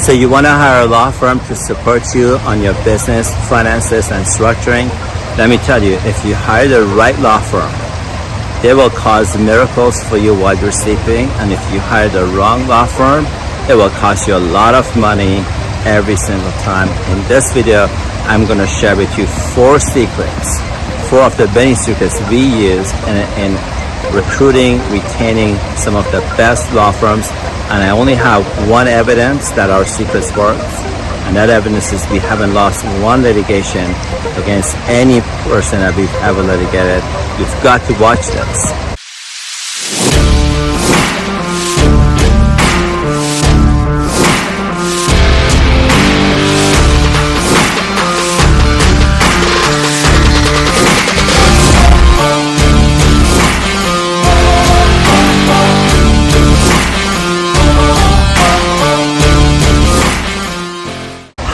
So you want to hire a law firm to support you on your business, finances, and structuring? Let me tell you, if you hire the right law firm, they will cause miracles for you while you're sleeping. And if you hire the wrong law firm, it will cost you a lot of money every single time. In this video, I'm going to share with you 4 secrets, 4 of the many secrets we use in recruiting, retaining some of the best law firms. And I only have one evidence that our secrets work, and that evidence is we haven't lost one litigation against any person that we've ever litigated. You've got to watch this.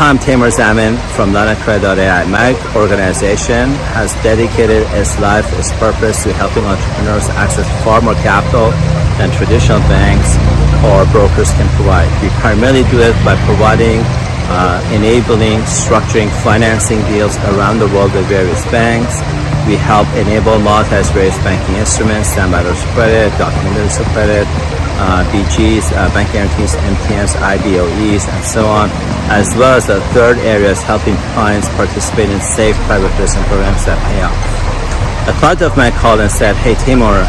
I'm Taimour Zaman from LeonardCredit.ai. My organization has dedicated its life, its purpose to helping entrepreneurs access far more capital than traditional banks or brokers can provide. We primarily do it by providing, enabling, structuring, financing deals around the world with various banks. We help enable, monetize various banking instruments, standby letters of credit, document letters of credit, BGs, bank guarantees, MTNs, IBOEs, and so on, as well as the third area is helping clients participate in safe private placement programs that pay off. A client of mine called and said, "Hey Taimour,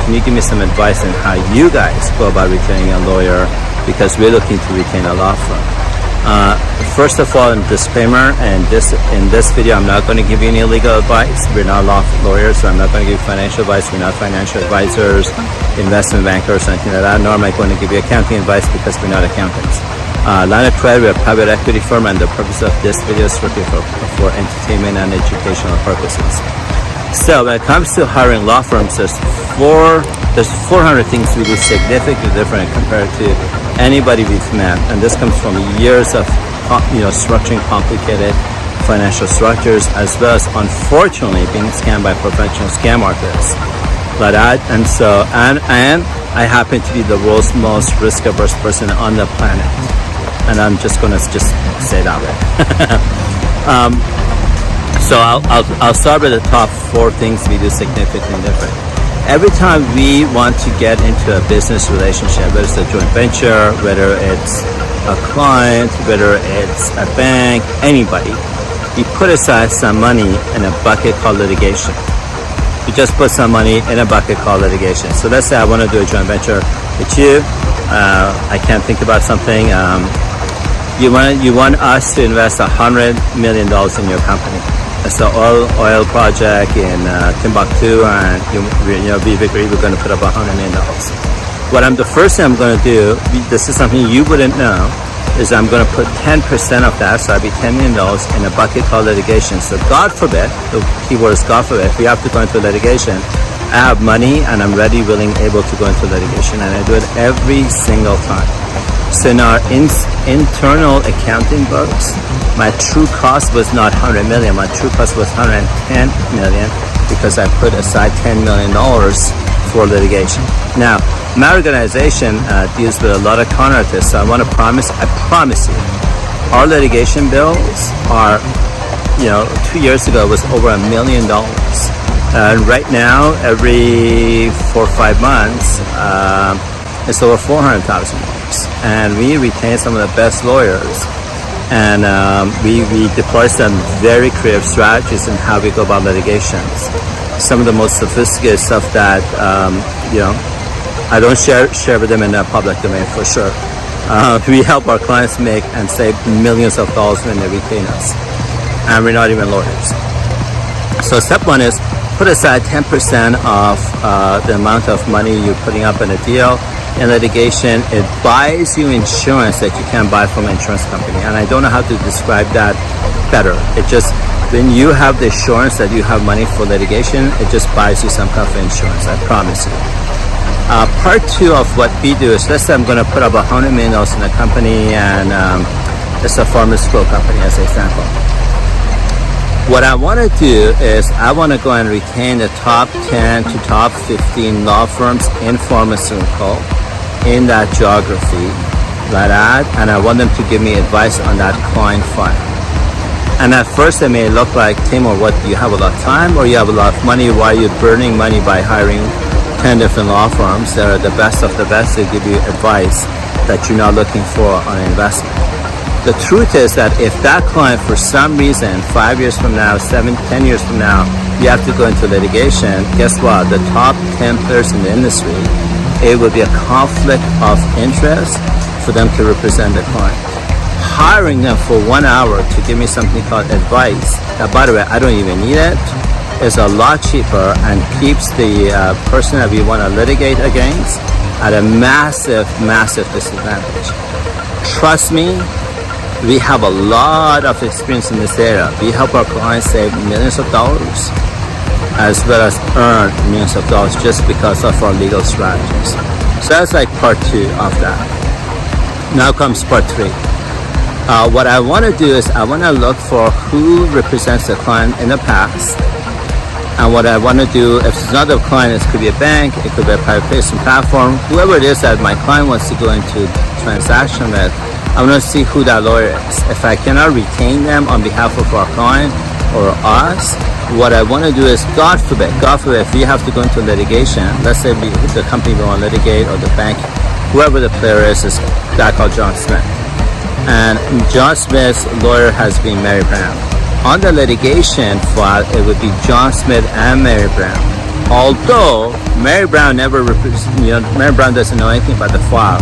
can you give me some advice on how you guys go about retaining a lawyer, because we're looking to retain a law firm." First of all, a disclaimer, and in this video, I'm not going to give you any legal advice. We're not lawyers, so I'm not going to give you financial advice. We're not financial advisors, investment bankers, anything like that. Nor am I going to give you accounting advice, because we're not accountants. LeonardCredit, we're a private equity firm, and the purpose of this video is strictly for entertainment and educational purposes. So when it comes to hiring law firms, there's 400 things we do significantly different compared to anybody we've met, and this comes from years of structuring complicated financial structures, as well as unfortunately being scammed by professional scam artists like that. And I happen to be the world's most risk-averse person on the planet, and I'm just gonna say that way. So I'll start with the top 4 things we do significantly different. Every time we want to get into a business relationship, whether it's a joint venture, whether it's a client, whether it's a bank, anybody, we put aside some money in a bucket called litigation. We just put some money in a bucket called litigation. So let's say I want to do a joint venture with you. I can't think about something. You want us to invest $100 million in your company. It's an oil project in Timbuktu, and we agree we're going to put up $100 million. The first thing I'm going to do, this is something you wouldn't know, is I'm going to put 10% of that, so I'd be $10 million in a bucket called litigation. So God forbid, the keyword is God forbid, if we have to go into litigation, I have money and I'm ready, willing, able to go into litigation, and I do it every single time. So in our internal accounting books, my true cost was not $100 million, my true cost was $110 million, because I put aside $10 million for litigation. Now, my organization deals with a lot of con artists, so I promise you, our litigation bills are, 2 years ago was over $1 million. And right now, every 4 or 5 months, it's over $400,000. And we retain some of the best lawyers. And we deploy some very creative strategies in how we go about litigations. Some of the most sophisticated stuff that, I don't share with them in the public domain for sure. We help our clients make and save millions of dollars when they retain us. And we're not even lawyers. So step 1 is put aside 10% of the amount of money you're putting up in a deal. In litigation, it buys you insurance that you can't buy from an insurance company. And I don't know how to describe that better. It just, when you have the assurance that you have money for litigation, it just buys you some kind of insurance, I promise you. Part 2 of what we do is, let's say I'm going to put up $100 million in a company, and it's a pharmaceutical company as an example. What I want to do is I want to go and retain the top 10 to top 15 law firms in pharmaceutical in that geography like that, and I want them to give me advice on that client file. And at first it may look like, Taimour, what, you have a lot of time or you have a lot of money? Why are you burning money by hiring 10 different law firms that are the best of the best to give you advice that you're not looking for on an investment? The truth is that if that client, for some reason, 5 years from now, 7, 10 years from now, you have to go into litigation, guess what? The top 10 players in the industry, it would be a conflict of interest for them to represent the client. Hiring them for 1 hour to give me something called advice, that, by the way, I don't even need it, is a lot cheaper and keeps the person that we want to litigate against at a massive, massive disadvantage. Trust me, we have a lot of experience in this area. We help our clients save millions of dollars as well as earn millions of dollars just because of our legal strategies. So that's like part 2 of that. Now comes part 3. What I want to do is I want to look for who represents the client in the past. And what I want to do, if it's not a client, it could be a bank, it could be a private placement platform, whoever it is that my client wants to go into transaction with, I want to see who that lawyer is. If I cannot retain them on behalf of our client or us, what I want to do is, God forbid, if we have to go into litigation, let's say the company we want to litigate or the bank, whoever the player is a guy called John Smith. And John Smith's lawyer has been Mary Brown. On the litigation file, it would be John Smith and Mary Brown. Although Mary Brown Mary Brown doesn't know anything about the file.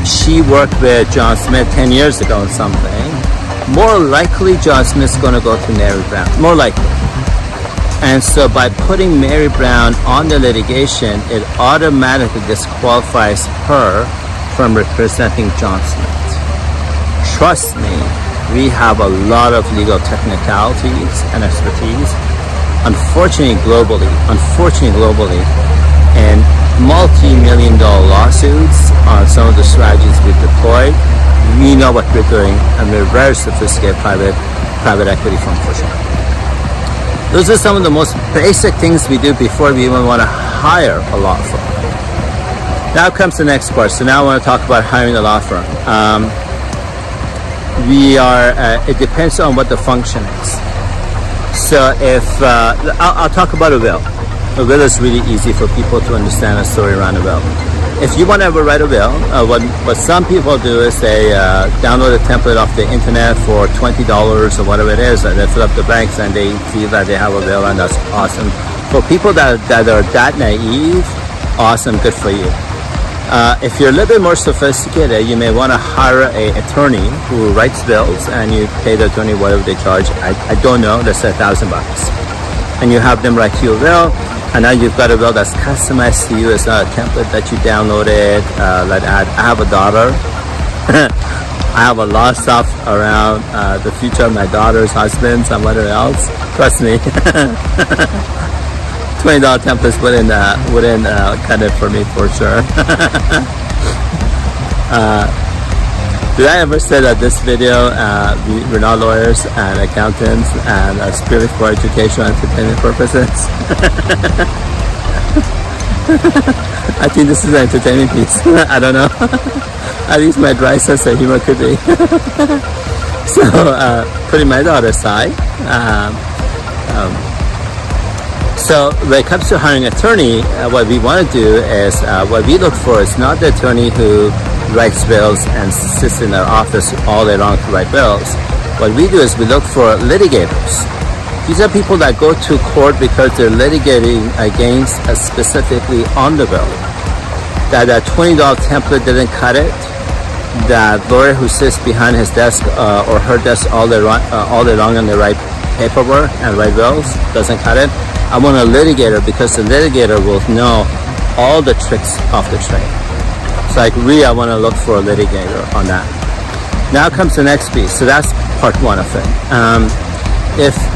She worked with John Smith 10 years ago on something. More likely, John Smith's going to go to Mary Brown. More likely. And so by putting Mary Brown on the litigation, it automatically disqualifies her from representing John Smith. Trust me, we have a lot of legal technicalities and expertise. Unfortunately globally, in multi-million-dollar lawsuits on some of the strategies we've deployed, we know what we're doing, and we're very sophisticated private equity firm for sure. Those are some of the most basic things we do before we even want to hire a law firm. Now comes the next part. So now I want to talk about hiring a law firm. It depends on what the function is. So if, I'll talk about a will. A will is really easy for people to understand a story around a will. If you want to ever write a will, what some people do is they download a template off the internet for $20 or whatever it is, and they fill up the blanks and they see that they have a will, and that's awesome. For people that are that naive, awesome, good for you. If you're a little bit more sophisticated, you may want to hire an attorney who writes bills, and you pay the attorney whatever they charge. I don't know, let's say $1,000. And you have them write you a will, and now you've got a will that's customized to you. It's not a template that you downloaded. I have a daughter. I have a lot of stuff around the future of my daughter's husband, somebody else. Trust me. $20 templates wouldn't cut it for me for sure. Did I ever say that this video, we're not lawyers and accountants and it's purely for educational and entertainment purposes? I think this is an entertaining piece. I don't know. At least my dry sense of humor could be. So, putting my daughter aside, so when it comes to hiring an attorney, what we want to do is, what we look for is not the attorney who writes bills and sits in their office all day long to write bills. What we do is we look for litigators. These are people that go to court because they're litigating against specifically on the bill. That $20 template didn't cut it. That lawyer who sits behind his desk or her desk all day long and they write paperwork and write bills doesn't cut it. I want a litigator because the litigator will know all the tricks of the trade. So like really, I want to look for a litigator on that. Now comes the next piece. So that's part 1 of it.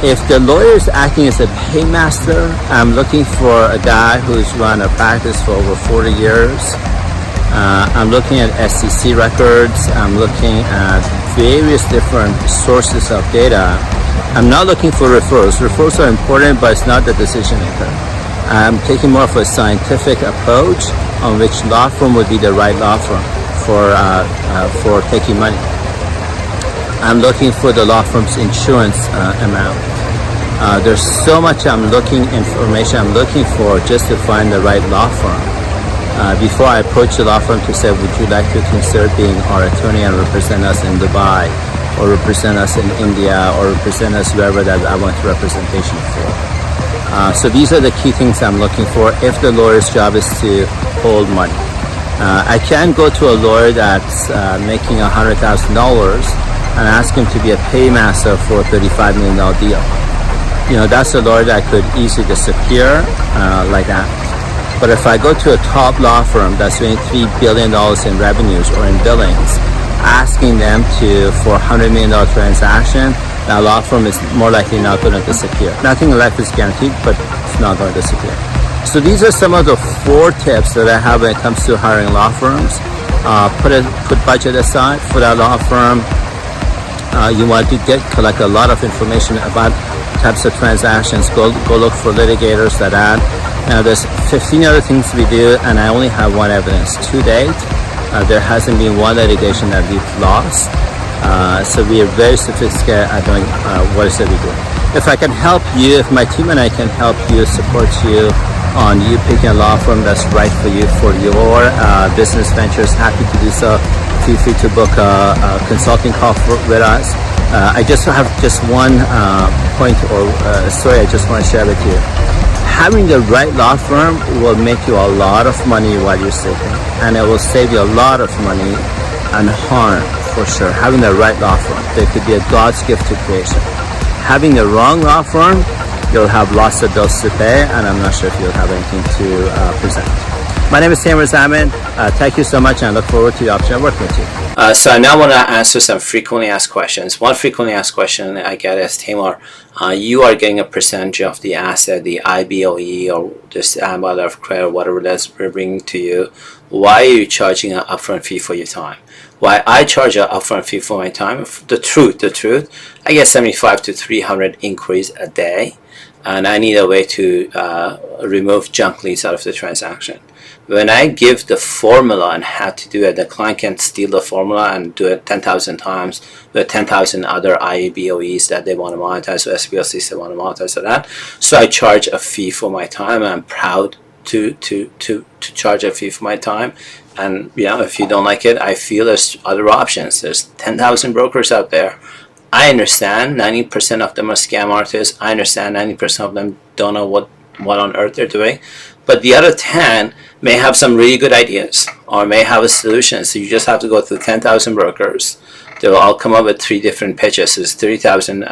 If the lawyer is acting as a paymaster, I'm looking for a guy who's run a practice for over 40 years. I'm looking at SEC records. I'm looking at various different sources of data. I'm not looking for referrals. Referrals are important, but it's not the decision maker. I'm taking more of a scientific approach on which law firm would be the right law firm for taking money. I'm looking for the law firm's insurance amount. There's so much information I'm looking for just to find the right law firm. Before I approach the law firm to say, would you like to consider being our attorney and represent us in Dubai, or represent us in India, or represent us wherever that I want representation for. So these are the key things I'm looking for if the lawyer's job is to hold money. I can't go to a lawyer that's making $100,000 and ask him to be a paymaster for a $35 million deal. That's a lawyer that could easily disappear like that. But if I go to a top law firm that's doing $3 billion in revenues or in billings, asking them for a $100 million transaction, that law firm is more likely not going to disappear. Nothing in life is guaranteed, but it's not going to disappear. So these are some of the 4 tips that I have when it comes to hiring law firms. Put budget aside for that law firm. You want to collect a lot of information about types of transactions. Go look for litigators that add. Now there's 15 other things we do, and I only have one evidence. To date, there hasn't been one litigation that we've lost. So we are very sophisticated at doing what it is that we do. If I can help you, if my team and I can help you, support you on you picking a law firm that's right for you for your business ventures, happy to do so. Feel free to book a consulting call with us. I just have one point or story I just want to share with you. Having the right law firm will make you a lot of money while you're sleeping, and it will save you a lot of money and harm for sure. Having the right law firm, there could be a God's gift to creation. Having the wrong law firm, you'll have lots of bills to pay, and I'm not sure if you'll have anything to present. My name is Taimour Zaman. Thank you so much, and I look forward to the opportunity of working with you. So I now want to answer some frequently asked questions. One frequently asked question I get is, Taimour, you are getting a percentage of the asset, the IBOE, or just letter of credit, whatever that's we're bringing to you. Why are you charging an upfront fee for your time? Why I charge an upfront fee for my time? The truth, I get 75 to 300 inquiries a day, and I need a way to remove junk leads out of the transaction. When I give the formula on how to do it, the client can steal the formula and do it 10,000 times with 10,000 other IBOEs that they want to monetize, or SBLCs they want to monetize for that. So I charge a fee for my time, and I'm proud to charge a fee for my time. And if you don't like it, I feel there's other options. There's 10,000 brokers out there. I understand 90% of them are scam artists. I understand 90% of them don't know what on earth they're doing. But the other 10 may have some really good ideas, or may have a solution. So you just have to go through 10,000 brokers. They will all come up with 3 different pitches. There's 30,000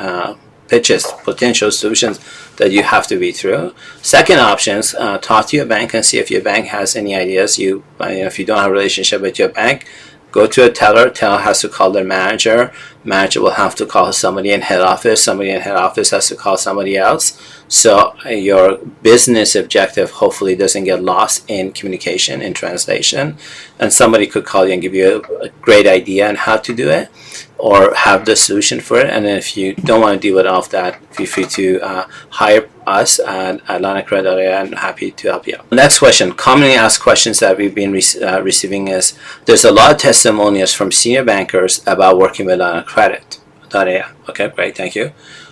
pitches, potential solutions that you have to be through. Second options, talk to your bank and see if your bank has any ideas. If you don't have a relationship with your bank, go to a teller. Teller has to call their manager. Manager will have to call somebody in head office. Somebody in head office has to call somebody else. So your business objective hopefully doesn't get lost in communication, in translation. And somebody could call you and give you a great idea on how to do it, or have the solution for it. And then if you don't want to deal with all of that, feel free to hire us at ALTFunds. I'm happy to help you out. The next question, commonly asked questions that we've been receiving is, there's a lot of testimonials from senior bankers about working with Credit. Okay, great, thank you.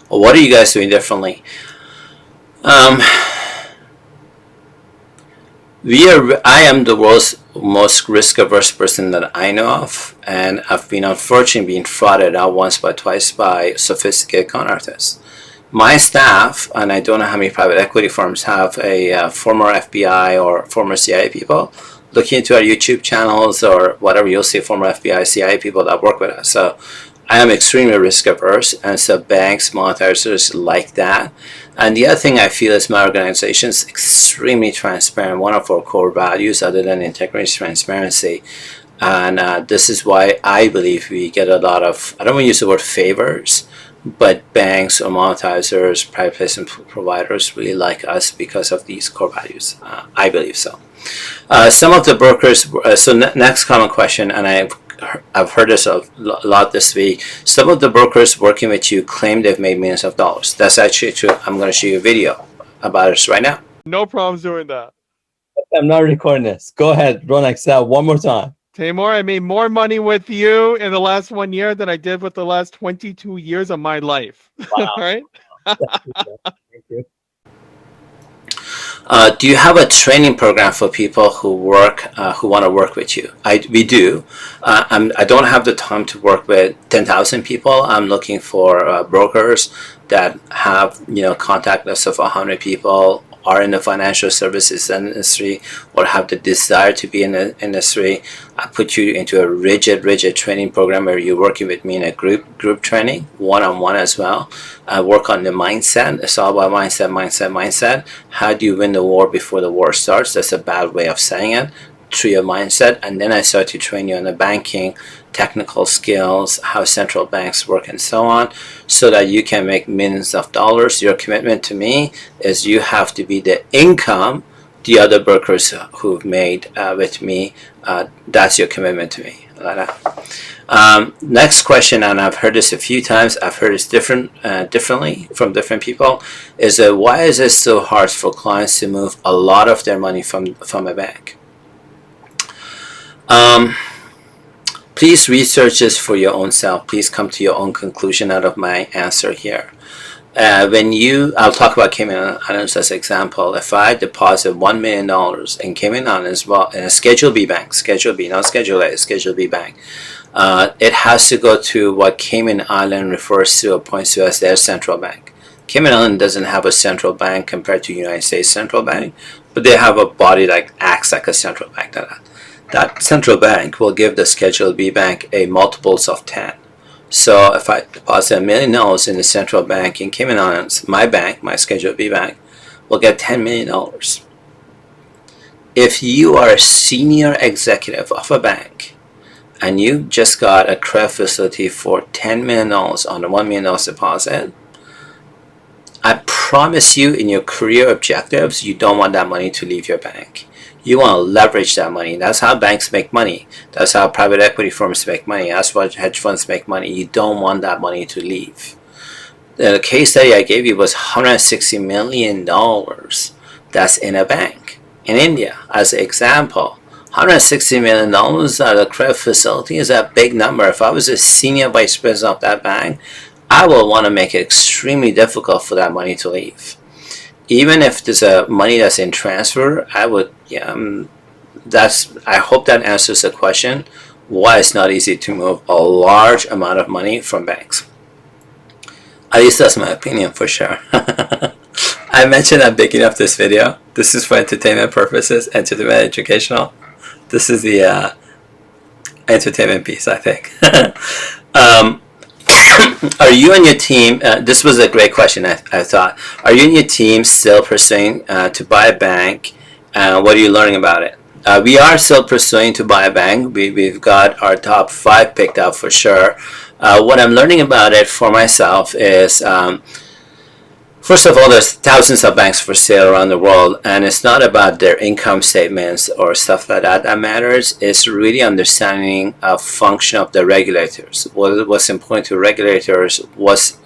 Well, what are you guys doing differently? I am the world's most risk-averse person that I know of, and I've been unfortunately being frauded out once or twice by sophisticated con artists. My staff, and I don't know how many private equity firms have a former FBI or former CIA people. Looking into our YouTube channels or whatever, you'll see former FBI, CIA people that work with us. So I am extremely risk averse, and so banks, monetizers like that. And the other thing I feel is my organization is extremely transparent. One of our core values, other than integrity, is transparency. And this is why I believe we get a lot of, I don't want to use the word favors, but banks or monetizers, private placement providers really like us because of these core values. I believe so. Some of the brokers, next common question, and I've heard this a lot this week. Some of the brokers working with you claim they've made millions of dollars. That's actually true. I'm going to show you a video about it right now. No problems doing that. I'm not recording this. Go ahead, run Excel one more time. Taimour, I made more money with you in the last 1 year than I did with the last 22 years of my life. All Wow. right. Thank you. Do you have a training program for people who want to work with you? We do. I don't have the time to work with 10,000 people. I'm looking for brokers that have contact lists of 100 people, are in the financial services industry, or have the desire to be in the industry. I put you into a rigid training program where you're working with me in a group training, one-on-one as well. I work on the mindset. It's all about mindset. How do you win the war before the war starts? That's a bad way of saying it. Through your mindset, and then I start to train you on the banking, technical skills, how central banks work, and so on, so that you can make millions of dollars. Your commitment to me is you have to be the income the other brokers who've made with me. That's your commitment to me. Next question, and I've heard this a few times. I've heard this differently from different people. Is why is it so hard for clients to move a lot of their money from a bank? Please research this for your own self. Please come to your own conclusion out of my answer here. I'll talk about Cayman Islands as an example. If I deposit $1 million in Cayman Islands, well, in a Schedule B bank, Schedule B, not Schedule A, Schedule B bank, it has to go to what Cayman Island refers to or points to as their central bank. Cayman Island doesn't have a central bank compared to United States central bank, but they have a body that acts like a central bank. That central bank will give the Schedule B bank a multiples of 10. So if I deposit $1 million in the central bank in Cayman Islands, my bank, my Schedule B bank, will get $10 million. If you are a senior executive of a bank and you just got a credit facility for $10 million on a $1 million deposit, I promise you, in your career objectives, you don't want that money to leave your bank. You want to leverage that money. That's how banks make money. That's how private equity firms make money. That's why hedge funds make money. You don't want that money to leave. The case study I gave you was $160 million that's in a bank in India as an example. $160 million at a credit facility is a big number. If I was a senior vice president of that bank, I will want to make it extremely difficult for that money to leave. Even if there's money that's in transfer, I would, I hope that answers the question why it's not easy to move a large amount of money from banks. At least that's my opinion for sure. I mentioned at the beginning of this video, this is for entertainment purposes, entertainment educational. This is the entertainment piece, I think. Are you and your team, this was a great question, I thought. Are you and your team still pursuing to buy a bank? What are you learning about it? We are still pursuing to buy a bank. We've got our top 5 picked out for sure. What I'm learning about it for myself is, first of all, there's thousands of banks for sale around the world, and it's not about their income statements or stuff like that that matters. It's really understanding a function of the regulators. What's important to regulators? What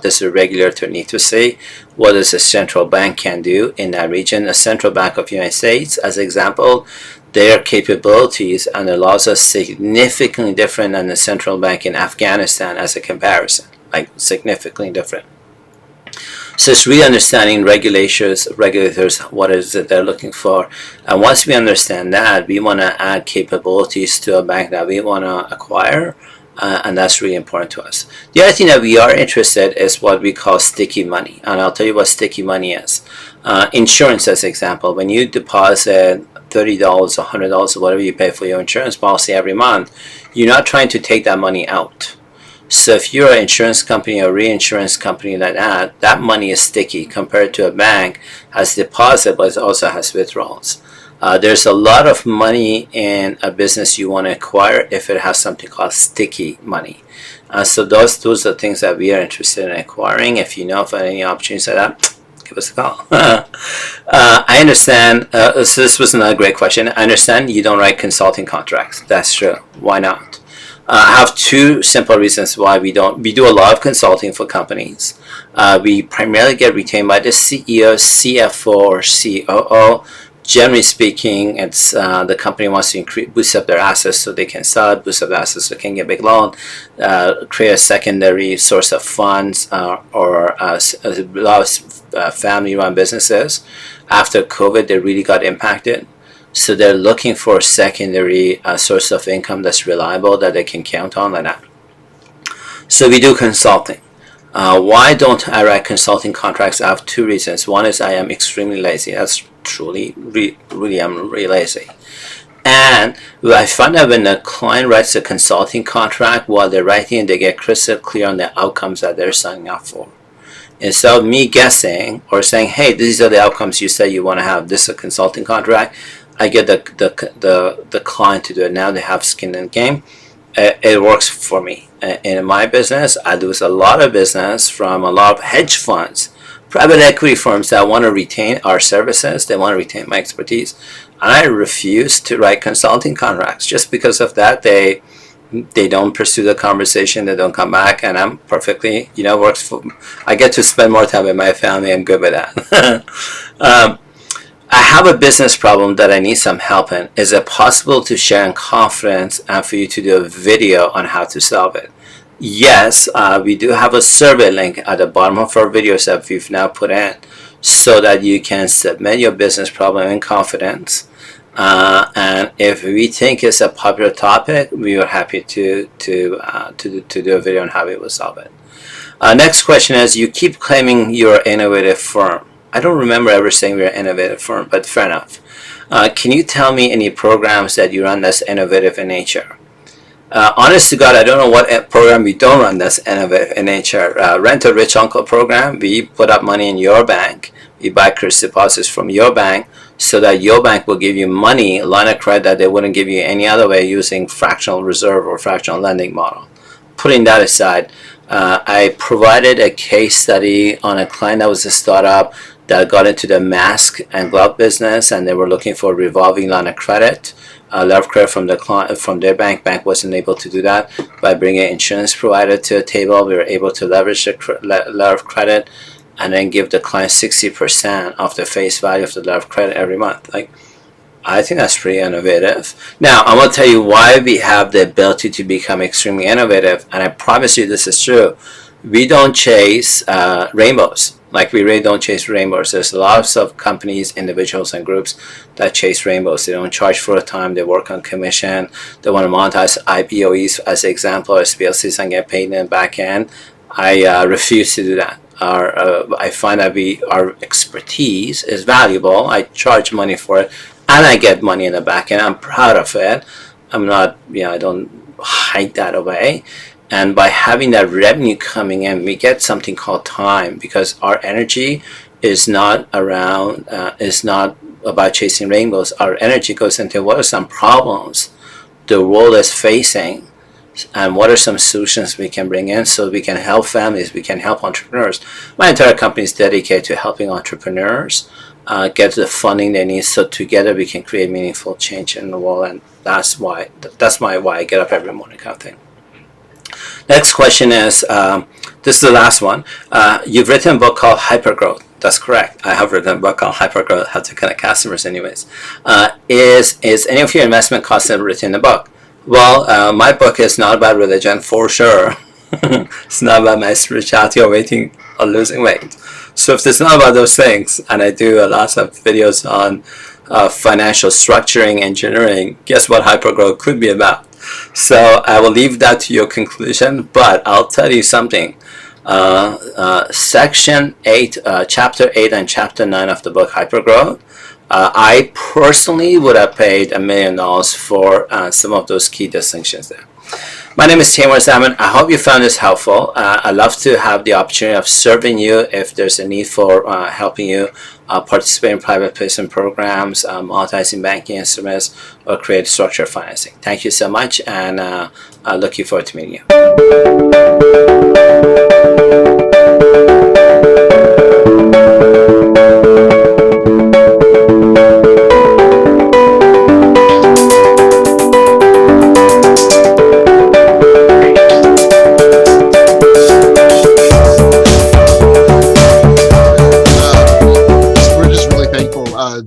does the regulator need to say? What does a central bank can do in that region? The Central Bank of the United States, as an example, their capabilities and the laws are significantly different than the central bank in Afghanistan as a comparison, like significantly different. So it's really understanding regulators, what is it they're looking for. And once we understand that, we want to add capabilities to a bank that we want to acquire. And that's really important to us. The other thing that we are interested in is what we call sticky money. And I'll tell you what sticky money is. Insurance, as an example. When you deposit $30 or $100 or whatever you pay for your insurance policy every month, you're not trying to take that money out. So if you're an insurance company or reinsurance company like that, that money is sticky compared to a bank has deposit but it also has withdrawals. There's a lot of money in a business you want to acquire if it has something called sticky money. So those are things that we are interested in acquiring. If you know of any opportunities like that, give us a call. I understand, so this was another great question. I understand you don't write consulting contracts. That's true. Why not? I have 2 simple reasons why we don't. We do a lot of consulting for companies. We primarily get retained by the CEO, CFO, or COO Generally speaking, it's the company wants to boost up their assets so they can sell it, boost up their assets so they can get a big loan, create a secondary source of funds, or a lot of family-run businesses. After COVID, they really got impacted. So they're looking for a secondary source of income that's reliable, that they can count on like that. So we do consulting. Why don't I write consulting contracts? I have two reasons. One is I am extremely lazy. That's truly, really, I'm really lazy. And I find that when a client writes a consulting contract, while they're writing, they get crystal clear on the outcomes that they're signing up for. Instead of me guessing or saying, hey, these are the outcomes you say you want to have, this is a consulting contract, I get the client to do it. Now they have skin in the game. It works for me. In my business, I lose a lot of business from a lot of hedge funds, private equity firms that want to retain our services. They want to retain my expertise. And I refuse to write consulting contracts. Just because of that, they don't pursue the conversation. They don't come back. And I'm perfectly, works for me. I get to spend more time with my family. I'm good with that. I have a business problem that I need some help in. Is it possible to share in confidence and for you to do a video on how to solve it? Yes, we do have a survey link at the bottom of our videos that we've now put in, so that you can submit your business problem in confidence. And if we think it's a popular topic, we are happy to do a video on how we will solve it. Next question is, you keep claiming you're an innovative firm. I don't remember ever saying we're an innovative firm, but fair enough. Can you tell me any programs that you run that's innovative in nature? Honest to God, I don't know what program we don't run that's innovative in nature. Rent a Rich Uncle program, we put up money in your bank. We buy credit deposits from your bank so that your bank will give you money, line of credit that they wouldn't give you any other way using fractional reserve or fractional lending model. Putting that aside, I provided a case study on a client that was a startup that got into the mask and glove business, and they were looking for a revolving line of credit. Letter of credit from the client, from their bank. Bank wasn't able to do that. By bringing an insurance provider to the table, we were able to leverage the letter of credit and then give the client 60% of the face value of the letter of credit every month. I think that's pretty innovative. Now, I'm going to tell you why we have the ability to become extremely innovative, and I promise you this is true. We don't chase rainbows. We really don't chase rainbows. There's lots of companies, individuals, and groups that chase rainbows. They don't charge for a time. They work on commission. They want to monetize IPOs as an example, or SBLCs, and get paid in the back end. I refuse to do that. I find that our expertise is valuable. I charge money for it, and I get money in the back end. I'm proud of it. I'm not, I don't hide that away. And by having that revenue coming in, we get something called time, because our energy is not about chasing rainbows. Our energy goes into what are some problems the world is facing, and what are some solutions we can bring in so we can help families, we can help entrepreneurs. My entire company is dedicated to helping entrepreneurs get the funding they need, so together we can create meaningful change in the world. And that's why I get up every morning kind of thing. Next question is, this is the last one. You've written a book called Hypergrowth. That's correct. I have written a book called Hypergrowth, How to Connect Customers anyways. Is any of your investment costs written in the book? Well, my book is not about religion for sure. It's not about my spirituality or weighting or losing weight. So if it's not about those things, and I do lots of videos on financial structuring, engineering, guess what Hypergrowth could be about? So I will leave that to your conclusion, but I'll tell you something. Section 8, Chapter 8 and Chapter 9 of the book Hypergrowth, I personally would have paid $1 million for some of those key distinctions there. My name is Taimour Zaman. I hope you found this helpful. I'd love to have the opportunity of serving you if there's a need for helping you participate in private placement programs, monetizing banking instruments, or create structured financing. Thank you so much, and looking forward to meeting you.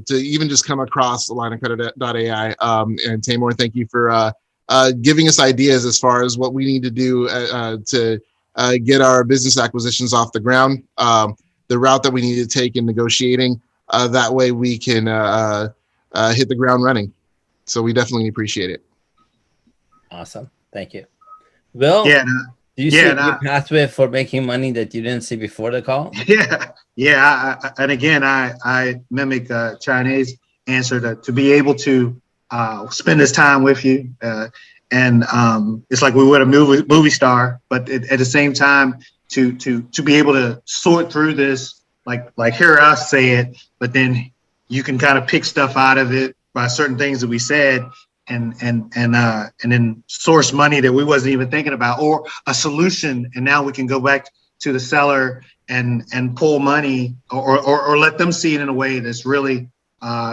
To even just come across lineofcredit.ai. And Taimour, thank you for giving us ideas as far as what we need to do to get our business acquisitions off the ground, the route that we need to take in negotiating. That way we can hit the ground running. So we definitely appreciate it. Awesome. Thank you. Will, Yeah. do you see a new pathway for making money that you didn't see before the call? Yeah. And again, I mimic Chinese answer to be able to spend this time with you. And it's like we were a movie star, but at the same time, to be able to sort through this, like hear us say it, but then you can kind of pick stuff out of it by certain things that we said, and then source money that we wasn't even thinking about, or a solution, and now we can go back to the seller and pull money, or let them see it in a way that's really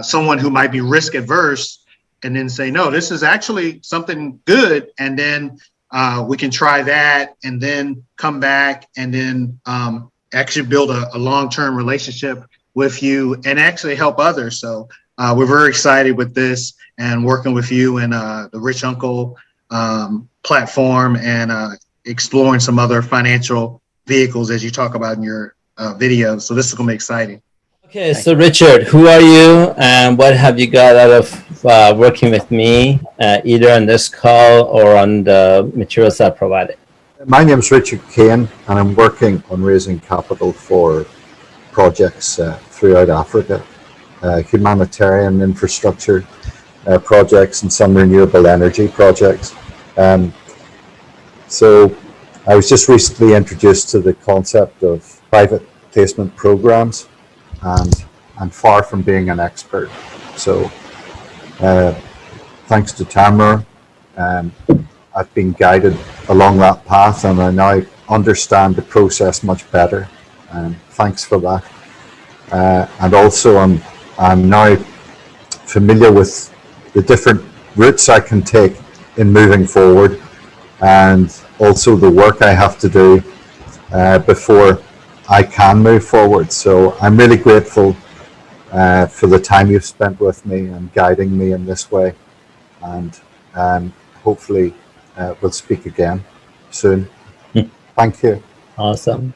someone who might be risk adverse, and then say, no, this is actually something good, and then we can try that, and then come back, and then actually build a long-term relationship with you and actually help others. So we're very excited with this and working with you and the Rich Uncle platform, and exploring some other financial vehicles as you talk about in your video. So this is going to be exciting. Okay, so Richard, who are you and what have you got out of working with me, either on this call or on the materials I provided? My name is Richard Kane, and I'm working on raising capital for projects throughout Africa, humanitarian infrastructure projects and some renewable energy projects. So I was just recently introduced to the concept of private placement programs, and I'm far from being an expert. So thanks to Taimour, I've been guided along that path, and I now understand the process much better. Thanks for that. And also I'm now familiar with the different routes I can take in moving forward, and also the work I have to do before I can move forward. So I'm really grateful for the time you've spent with me and guiding me in this way, and hopefully we'll speak again soon. Thank you. Awesome.